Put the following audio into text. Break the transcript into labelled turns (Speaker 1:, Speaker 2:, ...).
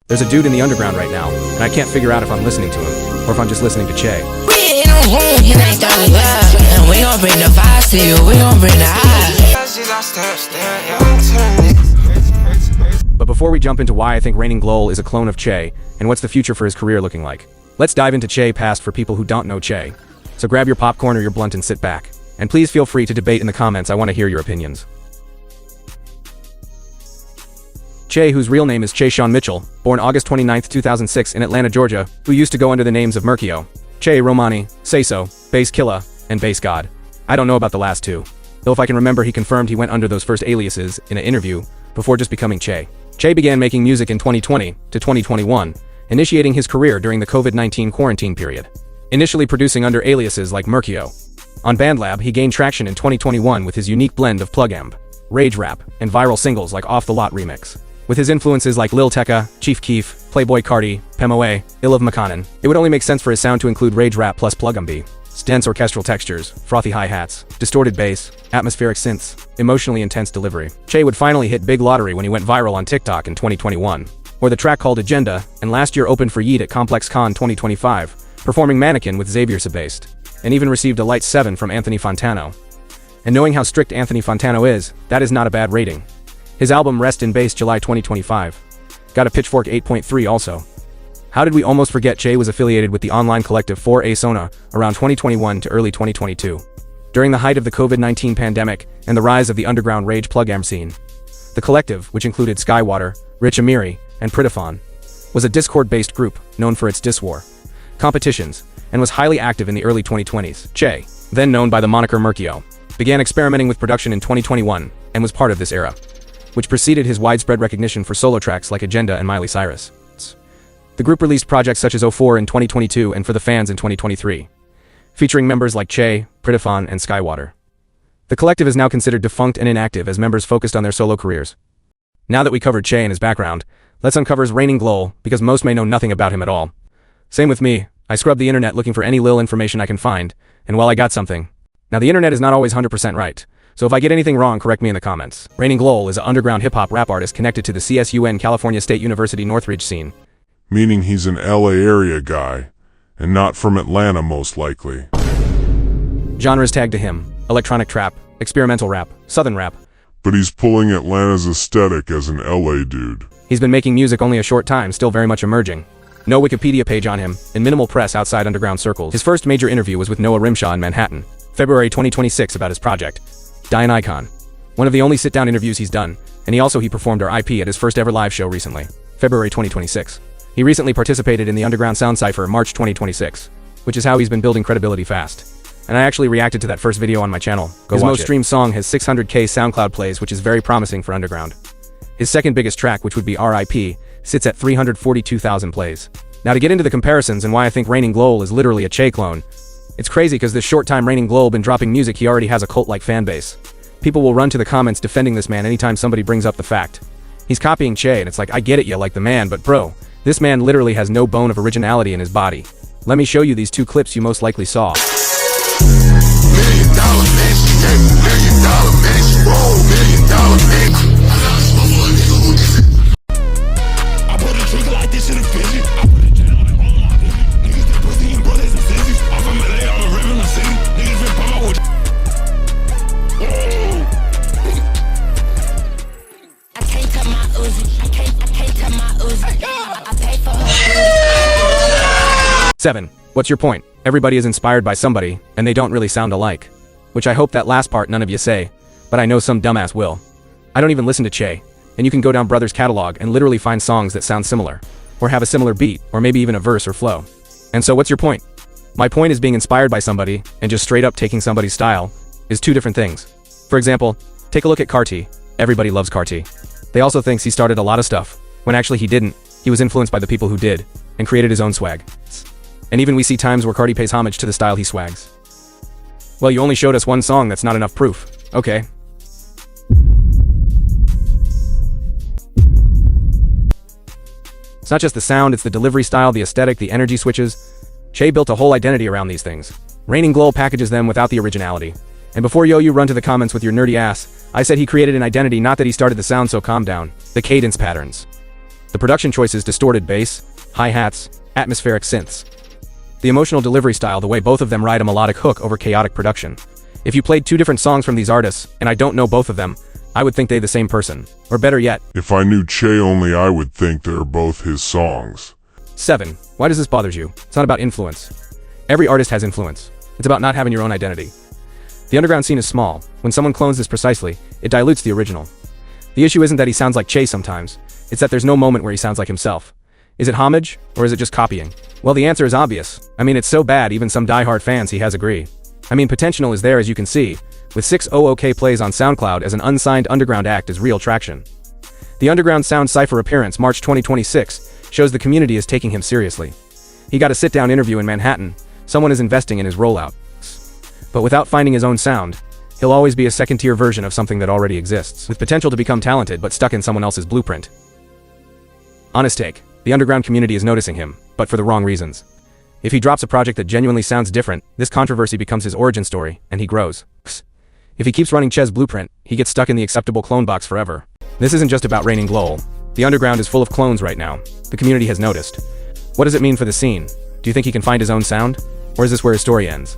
Speaker 1: There's a dude in the underground right now, and I can't figure out if I'm listening to him, or if I'm just listening to Che.
Speaker 2: We in a room, you ain't started love, and we gon' bring the vibes to you, we gon' bring the high.
Speaker 1: But before we jump into why I think Raininglol is a clone of Che, and what's the future for his career looking like, let's dive into Che past for people who don't know Che. So grab your popcorn or your blunt and sit back. And please feel free to debate in the comments, I want to hear your opinions. Che, whose real name is Che Sean Mitchell, born August 29, 2006 in Atlanta, Georgia, who used to go under the names of Merkio, Che Romani, Say So, Bass Killa, and Bass God. I don't know about the last two, though if I can remember he confirmed he went under those first aliases in an interview before just becoming Che. Che began making music in 2020 to 2021, initiating his career during the COVID-19 quarantine period, initially producing under aliases like Merkio. On BandLab, he gained traction in 2021 with his unique blend of plug amp, rage rap, and viral singles like Off the Lot remix. With his influences like Lil Tecca, Chief Keef, Playboy Carti, Pemoe, Illav Makanan, it would only make sense for his sound to include rage rap plus plug amp, dense orchestral textures, frothy hi-hats, distorted bass, atmospheric synths, emotionally intense delivery. Che would finally hit big lottery when he went viral on TikTok in 2021, or the track called Agenda, and last year opened for Yeet at Complex Con 2025, performing Mannequin with Xavier Sebaste, and even received a light 7 from Anthony Fantano. And knowing how strict Anthony Fantano is, that is not a bad rating. His album Rest in Bass July 2025 got a Pitchfork 8.3 also. How did we almost forget Che was affiliated with the online collective 4A Sona around 2021 to early 2022, during the height of the COVID-19 pandemic and the rise of the underground rage plug amp scene. The collective, which included Skywater, Rich Amiri, and Pritafon, was a Discord-based group known for its diss war competitions, and was highly active in the early 2020s. Che, then known by the moniker Merkio, began experimenting with production in 2021 and was part of this era, which preceded his widespread recognition for solo tracks like Agenda and Miley Cyrus. The group released projects such as 04 in 2022 and For the Fans in 2023, featuring members like Che, Pritafon, and Skywater. The collective is now considered defunct and inactive as members focused on their solo careers. Now that we covered Che and his background, let's uncover Raininglol, because most may know nothing about him at all. Same with me, I scrubbed the internet looking for any lil information I can find, and well, I got something. Now the internet is not always 100% right, so if I get anything wrong, correct me in the comments. Raininglol is an underground hip-hop rap artist connected to the CSUN California State University Northridge scene.
Speaker 3: Meaning he's an LA area guy, and not from Atlanta most likely.
Speaker 1: Genres tagged to him: electronic trap, experimental rap, southern rap.
Speaker 3: But he's pulling Atlanta's aesthetic as an LA dude.
Speaker 1: He's been making music only a short time, still very much emerging. No Wikipedia page on him, and minimal press outside underground circles. His first major interview was with Noah Rimshaw in Manhattan, February 2026 about his project, Die an Icon. One of the only sit-down interviews he's done, and he performed our IP at his first ever live show recently, February 2026. He recently participated in the Underground Sound Cypher March 2026, which is how he's been building credibility fast. And I actually reacted to that first video on my channel. His most streamed song has 600k SoundCloud plays, which is very promising for underground. His second biggest track, which would be RIP, sits at 342,000 plays. Now to get into the comparisons and why I think Raininglol is literally a Che clone, it's crazy because this short time Raininglol been dropping music, he already has a cult-like fan base. People will run to the comments defending this man anytime somebody brings up the fact he's copying Che, and it's like, I get it, you like the man, but bro, this man literally has no bone of originality in his body. Let me show you these two clips you most likely saw. Seven. What's your point? Everybody is inspired by somebody, and they don't really sound alike. Which I hope that last part none of you say, but I know some dumbass will. I don't even listen to Che, and you can go down Brothers' catalog and literally find songs that sound similar, or have a similar beat, or maybe even a verse or flow. And so what's your point? My point is being inspired by somebody, and just straight up taking somebody's style, is two different things. For example, take a look at Carti. Everybody loves Carti. They also thinks he started a lot of stuff, when actually he didn't. He was influenced by the people who did, and created his own swag. And even we see times where Carti pays homage to the style he swags. Well, you only showed us one song, that's not enough proof. Okay. It's not just the sound, it's the delivery style, the aesthetic, the energy switches. Che built a whole identity around these things. Raininglol packages them without the originality. And before you run to the comments with your nerdy ass, I said he created an identity, not that he started the sound, so calm down. The cadence patterns. The production choices: distorted bass, hi-hats, atmospheric synths. The emotional delivery style: the way both of them ride a melodic hook over chaotic production. If you played two different songs from these artists, and I don't know both of them, I would think they the same person. Or better yet,
Speaker 3: If I knew Che only, I would think they're both his songs.
Speaker 1: 7. Why does this bother you? It's not about influence. Every artist has influence. It's about not having your own identity. The underground scene is small. When someone clones this precisely, it dilutes the original. The issue isn't that he sounds like Che sometimes, it's that there's no moment where he sounds like himself. Is it homage, or is it just copying? Well, the answer is obvious. I mean, it's so bad even some die-hard fans he has agree. I mean, potential is there, as you can see, with 600K plays on SoundCloud as an unsigned underground act is real traction. The Underground Sound Cypher appearance March 2026 shows the community is taking him seriously. He got a sit-down interview in Manhattan. Someone is investing in his rollout. But without finding his own sound, he'll always be a second-tier version of something that already exists, with potential to become talented but stuck in someone else's blueprint. Honest take, the underground community is noticing him, but for the wrong reasons. If he drops a project that genuinely sounds different, this controversy becomes his origin story, and he grows. If he keeps running Che's blueprint, he gets stuck in the acceptable clone box forever. This isn't just about Raininglol. The underground is full of clones right now. The community has noticed. What does it mean for the scene? Do you think he can find his own sound? Or is this where his story ends?